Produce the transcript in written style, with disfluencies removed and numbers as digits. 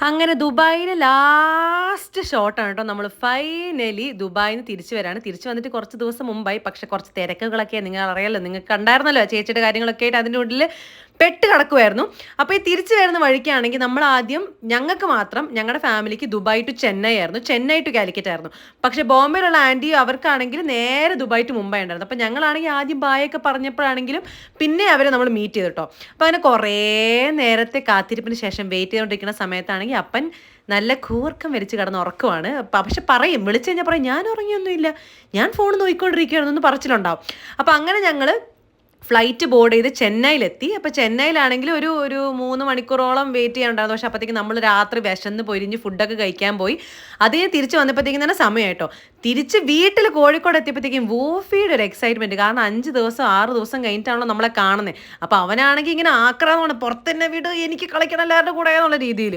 അങ്ങനെ ദുബായിലെ ലാസ്റ്റ് ഷോട്ടാണ് കേട്ടോ. നമ്മൾ ഫൈനലി ദുബായിൽ നിന്ന് തിരിച്ചു വരാണ്. തിരിച്ചു വന്നിട്ട് കുറച്ച് ദിവസം മുമ്പായി. പക്ഷെ കുറച്ച് തിരക്കുകളൊക്കെ നിങ്ങൾ അറിയാലോ, നിങ്ങൾക്ക് കണ്ടായിരുന്നല്ലോ ചേച്ചിയുടെ കാര്യങ്ങളൊക്കെ ആയിട്ട് അതിൻ്റെ ഉള്ളിൽ പെട്ട് കിടക്കുമായിരുന്നു. അപ്പോൾ ഈ തിരിച്ചു വരുന്ന വഴിക്കാണെങ്കിൽ നമ്മൾ ആദ്യം ഞങ്ങൾക്ക് മാത്രം ഞങ്ങളുടെ ഫാമിലിക്ക് ദുബായ് ടു ചെന്നൈ ആയിരുന്നു, ചെന്നൈ ടു കാലിക്കറ്റ് ആയിരുന്നു. പക്ഷെ ബോംബെയിലുള്ള ആൻറ്റി അവർക്കാണെങ്കിൽ നേരെ ദുബായ് ടു മുംബൈ ഉണ്ടായിരുന്നു. അപ്പോൾ ഞങ്ങളാണെങ്കിൽ ആദ്യം ബായൊക്കെ പറഞ്ഞപ്പോഴാണെങ്കിലും പിന്നെ അവരെ നമ്മൾ മീറ്റ് ചെയ്തു കേട്ടോ. അപ്പോൾ അങ്ങനെ കുറേ നേരത്തെ കാത്തിരിപ്പിന് ശേഷം വെയിറ്റ് ചെയ്തുകൊണ്ടിരിക്കുന്ന സമയത്താണെങ്കിൽ അപ്പൻ നല്ല കൂർക്കം വരിച്ച് കിടന്ന് ഉറക്കമാണ്. പക്ഷെ പറയും, വിളിച്ചു കഴിഞ്ഞാൽ പറയും ഞാൻ ഉറങ്ങിയൊന്നുമില്ല, ഞാൻ ഫോൺ നോക്കിക്കൊണ്ടിരിക്കുകയാണെന്നൊന്ന് പറച്ചിലുണ്ടാവും. അപ്പോൾ അങ്ങനെ ഞങ്ങൾ ഫ്ലൈറ്റ് ബോർഡ് ചെയ്ത് ചെന്നൈയിലെത്തി. അപ്പോൾ ചെന്നൈയിലാണെങ്കിൽ ഒരു 3 മണിക്കൂറോളം വെയിറ്റ് ചെയ്യാനുണ്ടായിരുന്നു. പക്ഷെ അപ്പോഴത്തേക്ക് നമ്മൾ രാത്രി വിശന്ന് പൊരിഞ്ഞ് ഫുഡൊക്കെ കഴിക്കാൻ പോയി. അതേ തിരിച്ച് വന്നപ്പോഴത്തേക്കും തന്നെ സമയമായിട്ടോ. തിരിച്ച് വീട്ടിൽ കോഴിക്കോട് എത്തിയപ്പോഴത്തേക്കും വൂഫിയുടെ ഒരു എക്സൈറ്റ്മെൻറ്റ്. കാരണം 5 ദിവസം 6 ദിവസം കഴിഞ്ഞിട്ടാണല്ലോ നമ്മളെ കാണുന്നത്. അപ്പോൾ അവനാണെങ്കിൽ ഇങ്ങനെ ആക്രാമമാണ്, പുറത്ത് തന്നെ വീട്, എനിക്ക് കളിക്കണം എല്ലാവരുടെ കൂടെ എന്നുള്ള രീതിയിൽ.